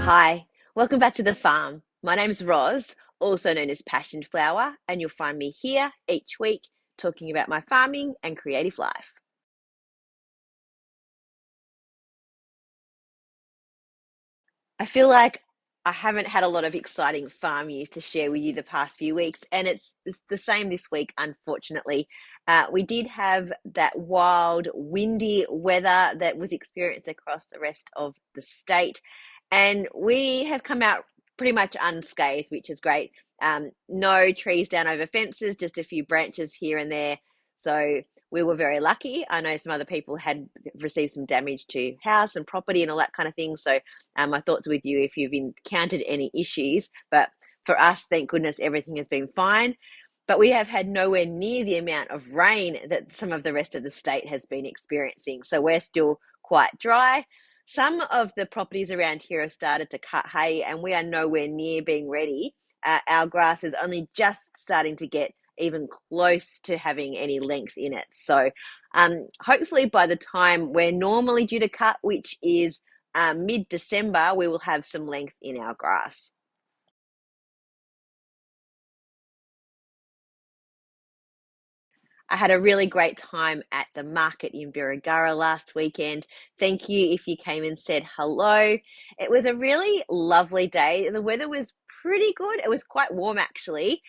Hi, welcome back to the farm. My name is Roz, also known as Passion Flower, and you'll find me here each week talking about my farming and creative life. I feel like I haven't had a lot of exciting farm news to share with you the past few weeks, and it's the same this week, unfortunately. We did have that wild, windy weather that was experienced across the rest of the state, and we have come out pretty much unscathed, which is great. No trees down over fences, just a few branches here and there. So we were very lucky. I know some other people had received some damage to house and property and all that kind of thing. So my thoughts are with you if you've encountered any issues. But for us, thank goodness, everything has been fine. But we have had nowhere near the amount of rain that some of the rest of the state has been experiencing. So we're still quite dry. Some of the properties around here have started to cut hay, and we are nowhere near being ready. Our grass is only just starting to get even close to having any length in it. So hopefully by the time we're normally due to cut, which is mid-December, we will have some length in our grass. I had a really great time at the market in Birregurra last weekend. Thank you if you came and said hello. It was a really lovely day. The weather was pretty good. It was quite warm actually.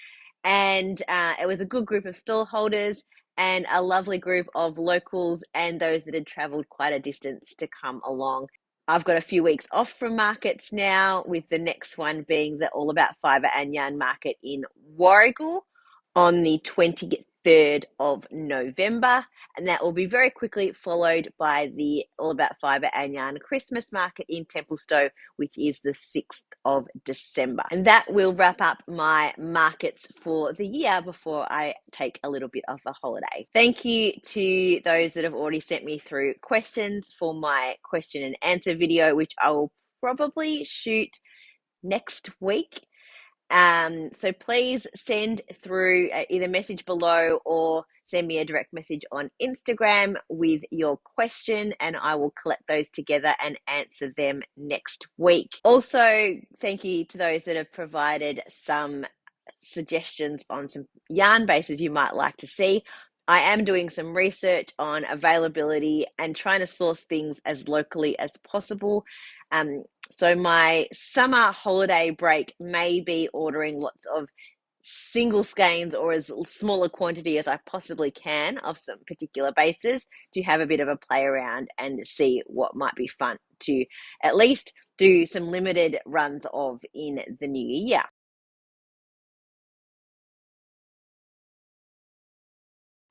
And it was a good group of stall holders and a lovely group of locals and those that had travelled quite a distance to come along. I've got a few weeks off from markets now, with the next one being the All About Fibre and Yarn market in Warragul on the 23rd of November. And that will be very quickly followed by the All About Fibre and Yarn Christmas market in Templestowe, which is the 6th of December. And that will wrap up my markets for the year before I take a little bit of a holiday. Thank you to those that have already sent me through questions for my question and answer video, which I will probably shoot next week. So please send through either message below or send me a direct message on Instagram with your question, and I will collect those together and answer them next week. Also, thank you to those that have provided some suggestions on some yarn bases you might like to see. I am doing some research on availability and trying to source things as locally as possible. So my summer holiday break may be ordering lots of single skeins or as small a quantity as I possibly can of some particular bases to have a bit of a play around and see what might be fun to at least do some limited runs of in the new year.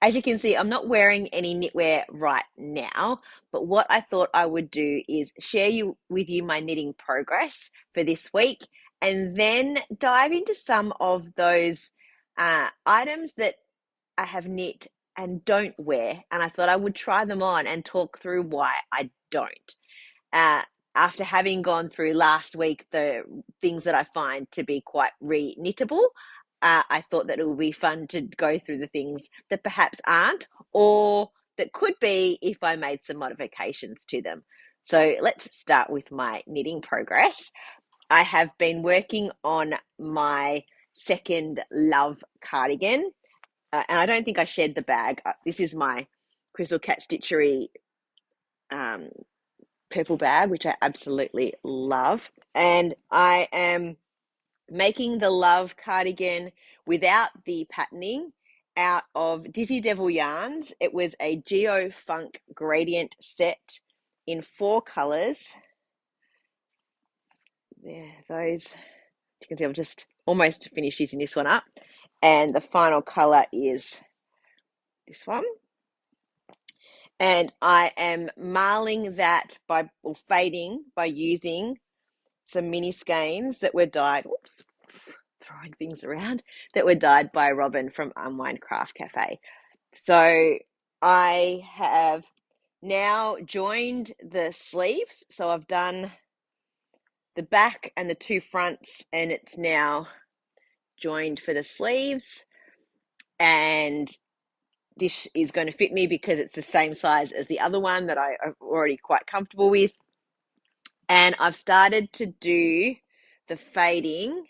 As you can see, I'm not wearing any knitwear right now, but what I thought I would do is share with you my knitting progress for this week, and then dive into some of those items that I have knit and don't wear. And I thought I would try them on and talk through why I don't. Uh, After having gone through last week the things that I find to be quite re-knittable, I thought that it would be fun to go through the things that perhaps aren't, or that could be if I made some modifications to them. So let's start with my knitting progress. I have been working on my second love cardigan, and I don't think I shared the bag. This is my Crystal Cat Stitchery um, purple bag, which I absolutely love. And I am making the love cardigan without the patterning out of Dizzy Devil yarns. It was a Geo Funk gradient set in 4 colors. There, those. You can see I've just almost finished using this one up. And the final color is this one. And I am marling that or fading by using some mini skeins that were dyed. Whoops, throwing things around, that were dyed by Robin from Unwind Craft Cafe. So I have now joined the sleeves. So I've done the back and the 2 fronts, and it's now joined for the sleeves. And this is going to fit me because it's the same size as the other one that I'm already quite comfortable with. And I've started to do the fading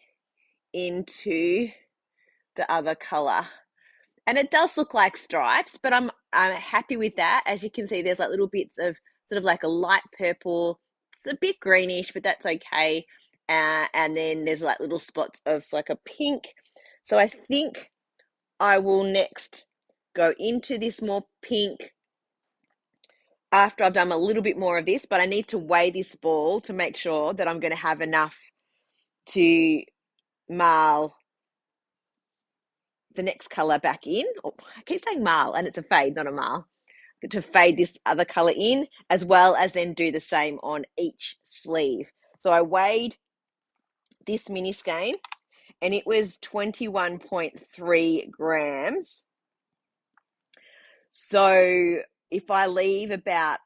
into the other color. And it does look like stripes, but I'm happy with that. As you can see, there's like little bits of sort of like a light purple. It's a bit greenish, but that's okay. And then there's like little spots of like a pink. So I think I will next go into this more pink after I've done a little bit more of this, but I need to weigh this ball to make sure that I'm going to have enough to marl the next color back in. Oh, I keep saying marl, and it's a fade, not a marl. To fade this other color in, as well as then do the same on each sleeve. So I weighed this mini skein and it was 21.3 grams. So if I leave about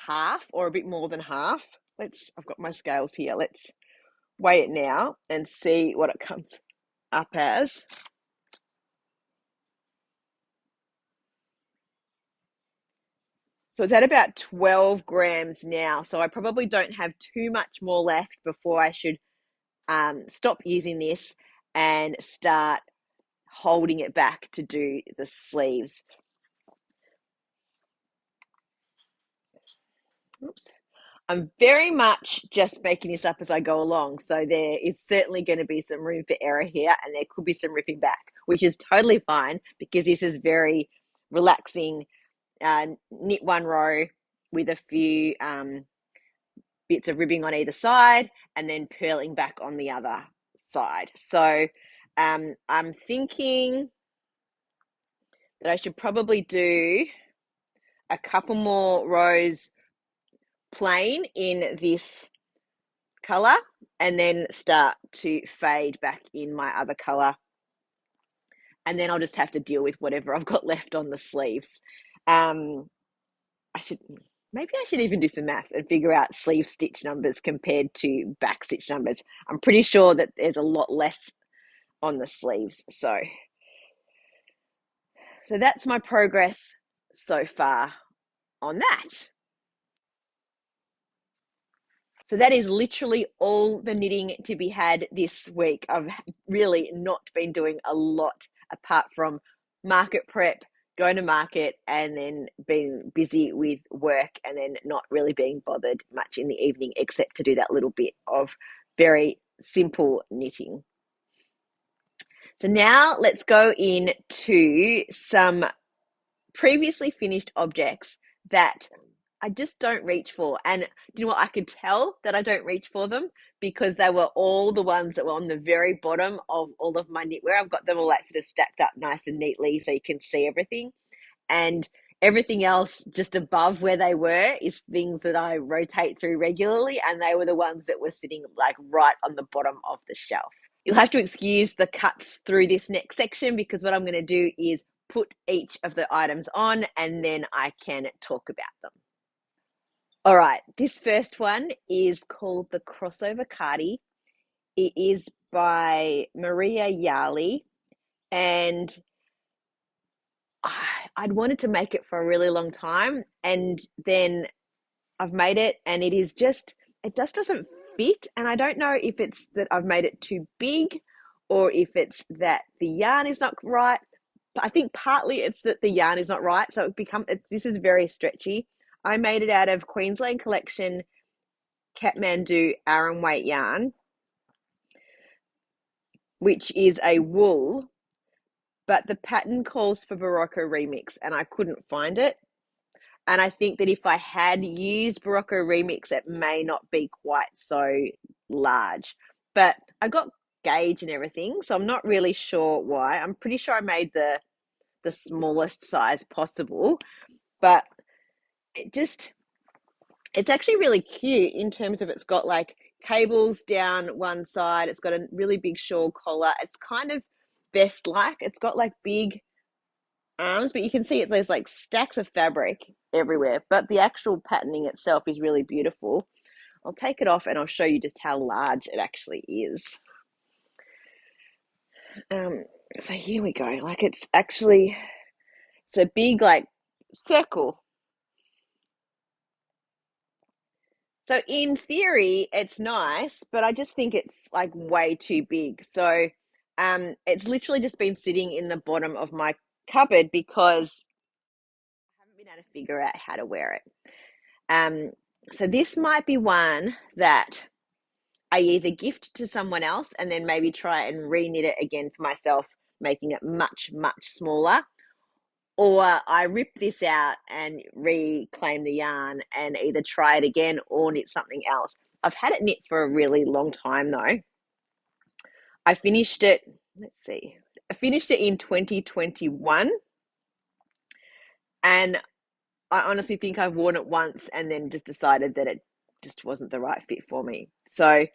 half or a bit more than half, I've got my scales here. Let's weigh it now and see what it comes up as. So it's at about 12 grams now. So I probably don't have too much more left before I should stop using this and start holding it back to do the sleeves. Oops. I'm very much just making this up as I go along. So there is certainly going to be some room for error here and there could be some ripping back, which is totally fine because this is very relaxing. Knit one row with a few bits of ribbing on either side and then purling back on the other side. So I'm thinking that I should probably do a couple more rows plain in this color and then start to fade back in my other color. And then I'll just have to deal with whatever I've got left on the sleeves. Maybe I should even do some math and figure out sleeve stitch numbers compared to back stitch numbers. I'm pretty sure that there's a lot less on the sleeves. So that's my progress so far on that. So that is literally all the knitting to be had this week. I've really not been doing a lot apart from market prep, going to market, and then being busy with work and then not really being bothered much in the evening except to do that little bit of very simple knitting. So now let's go into some previously finished objects that I just don't reach for. And you know what? I could tell that I don't reach for them because they were all the ones that were on the very bottom of all of my knitwear. I've got them all like sort of stacked up nice and neatly so you can see everything. And everything else just above where they were is things that I rotate through regularly. And they were the ones that were sitting like right on the bottom of the shelf. You'll have to excuse the cuts through this next section because what I'm going to do is put each of the items on and then I can talk about them. All right, this first one is called the Crossover Cardi. It is by Maria Yarley, and I'd wanted to make it for a really long time, and then I've made it, and it just doesn't fit, and I don't know if it's that I've made it too big or if it's that the yarn is not right. But I think partly it's that the yarn is not right, so this is very stretchy. I made it out of Queensland Collection Kathmandu Aran weight yarn, which is a wool, but the pattern calls for Barocco Remix and I couldn't find it. And I think that if I had used Barocco Remix, it may not be quite so large. But I got gauge and everything, so I'm not really sure why. I'm pretty sure I made the smallest size possible, but it's actually really cute in terms of it's got like cables down one side. It's got a really big shawl collar. It's kind of vest-like. It's got like big arms, but you can see there's like stacks of fabric everywhere. But the actual patterning itself is really beautiful. I'll take it off and I'll show you just how large it actually is. So here we go. Like it's a big like circle. So in theory, it's nice, but I just think it's like way too big. So it's literally just been sitting in the bottom of my cupboard because I haven't been able to figure out how to wear it. Um, so this might be one that I either gift to someone else and then maybe try and re-knit it again for myself, making it much, much smaller, or I rip this out and reclaim the yarn and either try it again or knit something else. I've had it knit for a really long time though. I finished it, let's see, I finished it in 2021, and I honestly think I've worn it once and then just decided that it just wasn't the right fit for me. So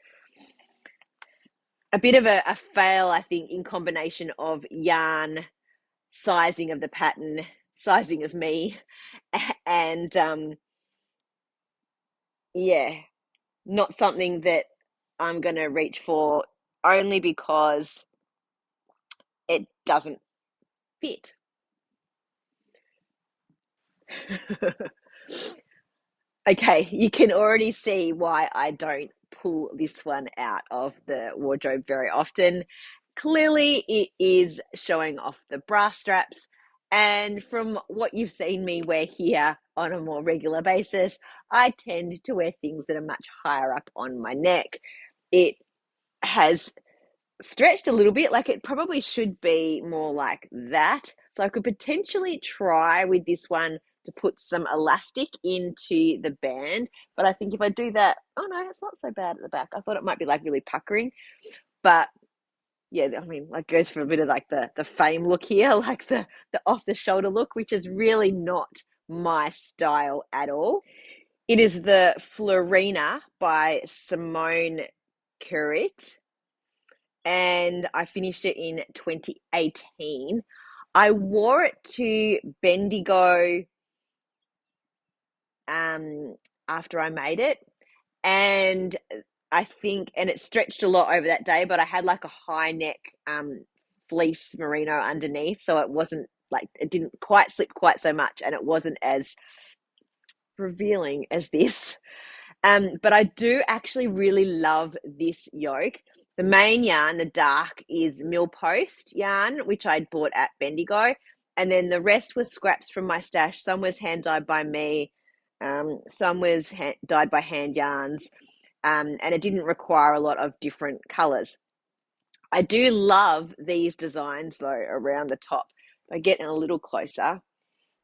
a bit of a fail, I think, in combination of yarn, sizing of the pattern, sizing of me, and yeah, not something that I'm going to reach for only because it doesn't fit. Okay, you can already see why I don't pull this one out of the wardrobe very often. Clearly, it is showing off the bra straps. And from what you've seen me wear here on a more regular basis, I tend to wear things that are much higher up on my neck. It has stretched a little bit, like it probably should be more like that. So I could potentially try with this one to put some elastic into the band, but I think if I do that, oh no, it's not so bad at the back. I thought it might be like really puckering, but yeah, I mean, like goes for a bit of like the fame look here, like the off the shoulder look, which is really not my style at all. It is the Florina by Simone Curit, and I finished it in 2018. I wore it to Bendigo after I made it, and I think, and it stretched a lot over that day, but I had like a high neck fleece merino underneath, so it wasn't like, it didn't quite slip quite so much, and it wasn't as revealing as this. But I do actually really love this yoke. The main yarn, the dark, is Millpost yarn, which I'd bought at Bendigo. And then the rest was scraps from my stash. Some was hand dyed by me, some was dyed by Hand Yarns, and it didn't require a lot of different colours. I do love these designs though around the top. If I get in a little closer,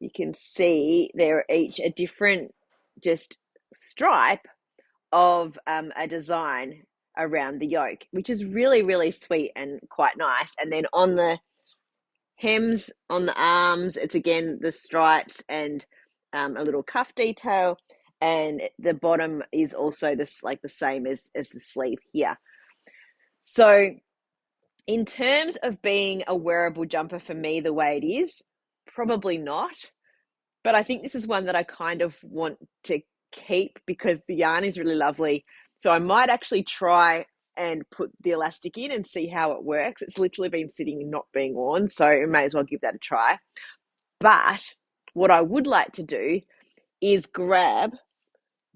you can see they're each a different just stripe of a design around the yoke, which is really, really sweet and quite nice. And then on the hems, on the arms, it's again the stripes and a little cuff detail. And the bottom is also this like the same as the sleeve here. So in terms of being a wearable jumper for me the way it is, probably not. But I think this is one that I kind of want to keep because the yarn is really lovely. So I might actually try and put the elastic in and see how it works. It's literally been sitting and not being worn, so I may as well give that a try. But what I would like to do is grab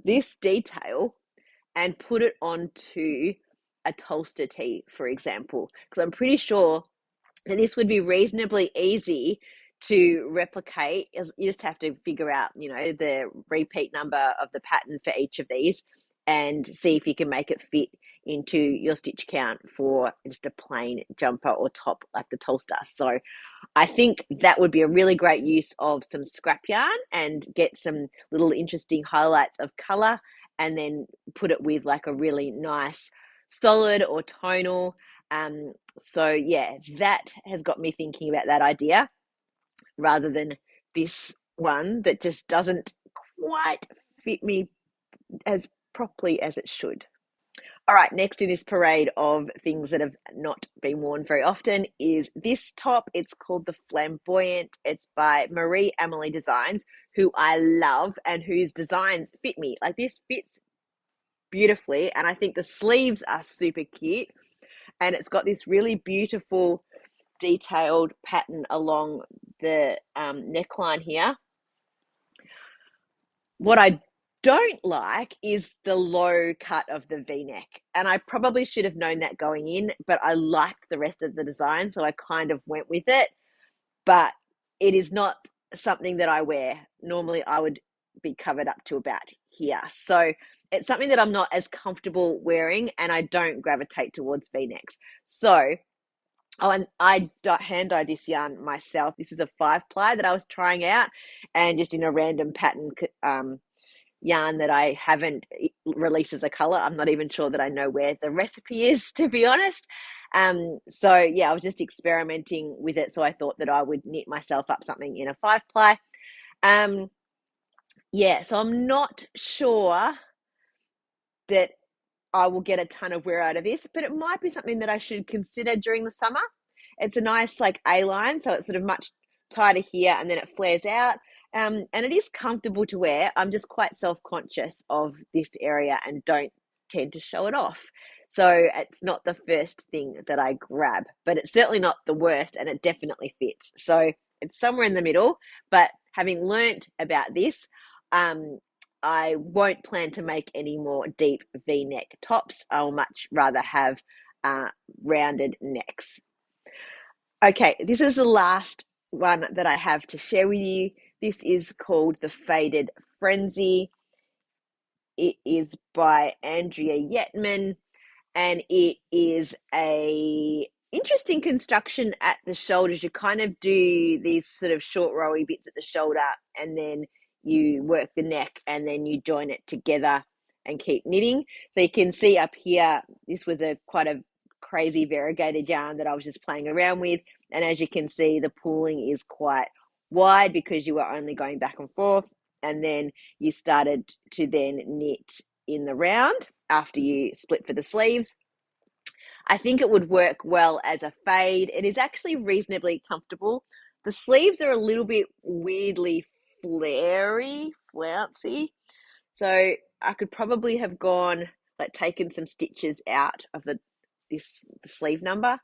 this detail and put it onto a Tolster tee, for example, because I'm pretty sure that this would be reasonably easy to replicate. You just have to figure out, the repeat number of the pattern for each of these and see if you can make it fit into your stitch count for just a plain jumper or top like the Tolster. So I think that would be a really great use of some scrap yarn and get some little interesting highlights of color, and then put it with like a really nice solid or tonal. So yeah, that has got me thinking about that idea rather than this one that just doesn't quite fit me as properly as it should. All right, next in this parade of things that have not been worn very often is this top. It's called the Flamboyant. It's by Marie Amelie Designs, who I love and whose designs fit me. Like this fits beautifully, and I think the sleeves are super cute, and it's got this really beautiful detailed pattern along the neckline here. What I don't like is the low cut of the V-neck. And I probably should have known that going in, but I liked the rest of the design, so I kind of went with it. But it is not something that I wear. Normally, I would be covered up to about here. So it's something that I'm not as comfortable wearing, and I don't gravitate towards V-necks. So, oh, and I hand dyed this yarn myself. This is a 5-ply that I was trying out, and just in a random pattern yarn that I haven't released as a color. I'm not even sure that I know where the recipe is, to be honest. So yeah, I was just experimenting with it. So I thought that I would knit myself up something in a 5-ply. Yeah, so I'm not sure that I will get a ton of wear out of this, but it might be something that I should consider during the summer. It's a nice like A-line, so it's sort of much tighter here and then it flares out. And it is comfortable to wear. I'm just quite self-conscious of this area and don't tend to show it off. So it's not the first thing that I grab, but it's certainly not the worst and it definitely fits. So it's somewhere in the middle, but having learnt about this, I won't plan to make any more deep V-neck tops. I'll much rather have rounded necks. Okay, this is the last one that I have to share with you. This is called The Faded Frenzy. It is by Andrea Yetman, and it is a interesting construction at the shoulders. You kind of do these sort of short rowy bits at the shoulder, and then you work the neck, and then you join it together and keep knitting. So you can see up here, this was a quite a crazy variegated yarn that I was just playing around with. And as you can see, the pooling is quite wide because you were only going back and forth. And then you started to then knit in the round after you split for the sleeves. I think it would work well as a fade. It is actually reasonably comfortable. The sleeves are a little bit weirdly flary, flouncy. So I could probably have gone, like taken some stitches out of the sleeve number,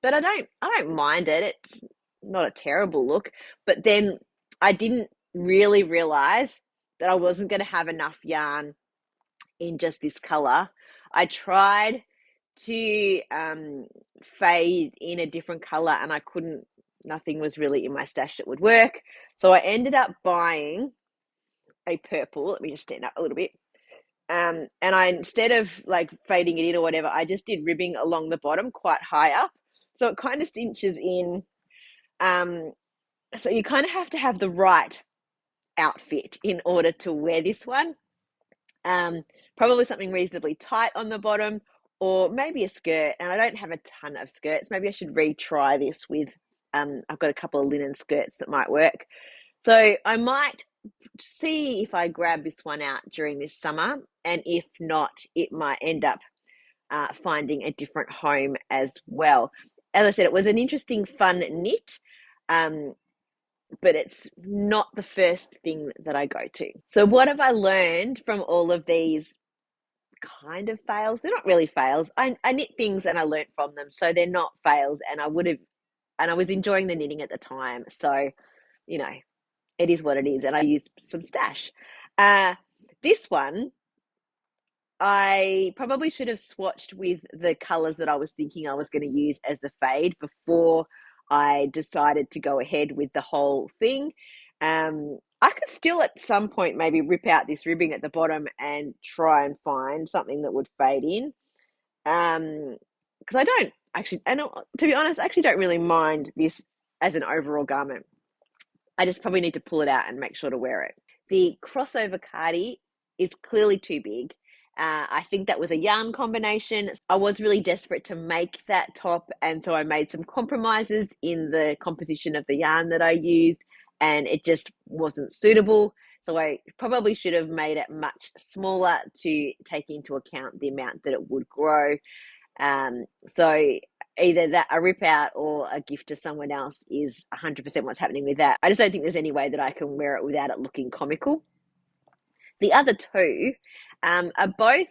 but I don't mind it. It's not a terrible look. But then I didn't really realize that I wasn't going to have enough yarn in just this color. I tried to fade in a different color and I couldn't. Nothing was really in my stash that would work. So I ended up buying a purple. Let me just stand up a little bit. And I, instead of like fading it in or whatever, I just did ribbing along the bottom quite high up. So it kind of cinches in. So you kind of have to have the right outfit in order to wear this one. Probably something reasonably tight on the bottom or maybe a skirt. And I don't have a ton of skirts. Maybe I should retry this with, I've got a couple of linen skirts that might work. So I might see if I grab this one out during this summer, and if not, it might end up finding a different home as well. As I said, it was an interesting, fun knit, but it's not the first thing that I go to. So what have I learned from all of these kind of fails? They're not really fails. I knit things and I learnt from them, so they're not fails, and I was enjoying the knitting at the time. So, you know, it is what it is, and I used some stash. This one, I probably should have swatched with the colors that I was thinking I was going to use as the fade before I decided to go ahead with the whole thing. I could still at some point maybe rip out this ribbing at the bottom and try and find something that would fade in. Because I don't actually, and to be honest, I actually don't really mind this as an overall garment. I just probably need to pull it out and make sure to wear it. The crossover cardi is clearly too big. I think that was a yarn combination. I was really desperate to make that top, and so I made some compromises in the composition of the yarn that I used, and it just wasn't suitable. So I probably should have made it much smaller to take into account the amount that it would grow. So either that a rip out or a gift to someone else is 100% what's happening with that. I just don't think there's any way that I can wear it without it looking comical. The other two are both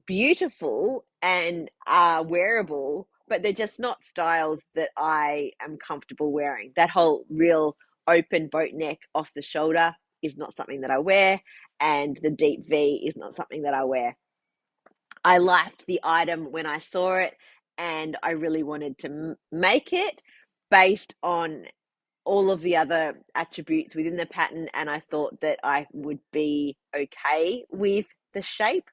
beautiful and are wearable, but they're just not styles that I am comfortable wearing. That whole real open boat neck off the shoulder is not something that I wear, and the deep V is not something that I wear. I liked the item when I saw it, and I really wanted to make it based on all of the other attributes within the pattern, and I thought that I would be okay with the shape,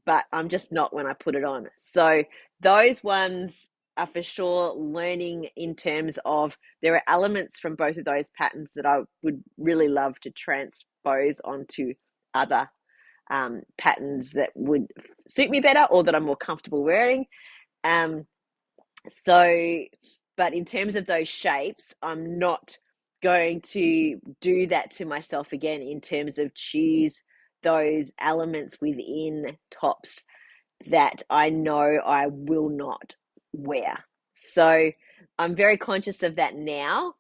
but I'm just not when I put it on. So those ones are for sure learning in terms of there are elements from both of those patterns that I would really love to transpose onto other patterns that would suit me better or that I'm more comfortable wearing. Um, so, but in terms of those shapes, I'm not going to do that to myself again in terms of choose those elements within tops that I know I will not wear. So I'm very conscious of that now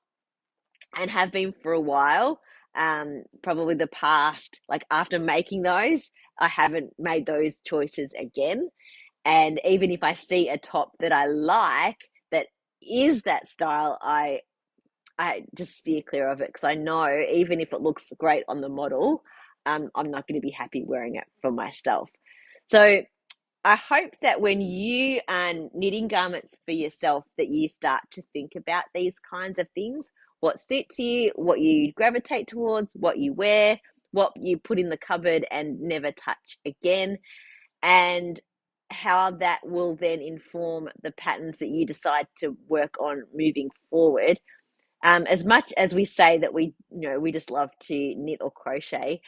and have been for a while. Probably the past, like after making those, I haven't made those choices again. And even if I see a top that I like that is that style, I just steer clear of it because I know even if it looks great on the model, I'm not going to be happy wearing it for myself. So I hope that when you are knitting garments for yourself, that you start to think about these kinds of things, what suits you, what you gravitate towards, what you wear, what you put in the cupboard and never touch again, and how that will then inform the patterns that you decide to work on moving forward. As much as we say that we just love to knit or crochet,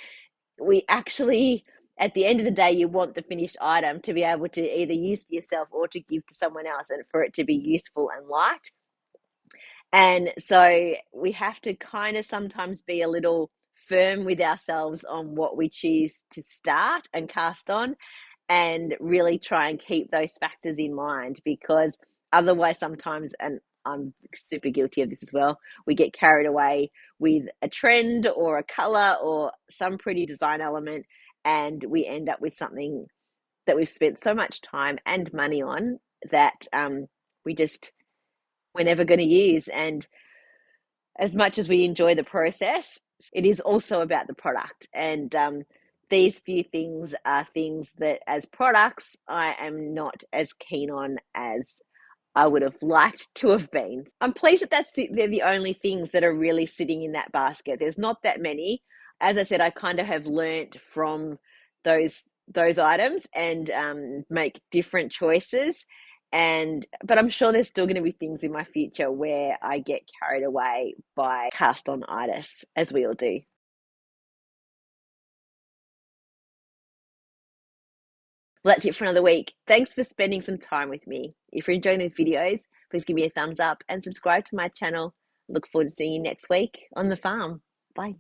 we actually, at the end of the day, you want the finished item to be able to either use for yourself or to give to someone else and for it to be useful and liked. And so we have to kind of sometimes be a little firm with ourselves on what we choose to start and cast on, and really try and keep those factors in mind, because otherwise sometimes, and I'm super guilty of this as well, we get carried away with a trend or a color or some pretty design element, and we end up with something that we've spent so much time and money on that we just we're never going to use. And as much as we enjoy the process, it is also about the product. And these few things are things that, as products, I am not as keen on as I would have liked to have been. I'm pleased that they're the only things that are really sitting in that basket. There's not that many. As I said, I kind of have learnt from those items and make different choices. But I'm sure there's still going to be things in my future where I get carried away by cast on itis, as we all do. Well, that's it for another week. Thanks for spending some time with me. If you're enjoying these videos, please give me a thumbs up and subscribe to my channel. Look forward to seeing you next week on the farm. Bye.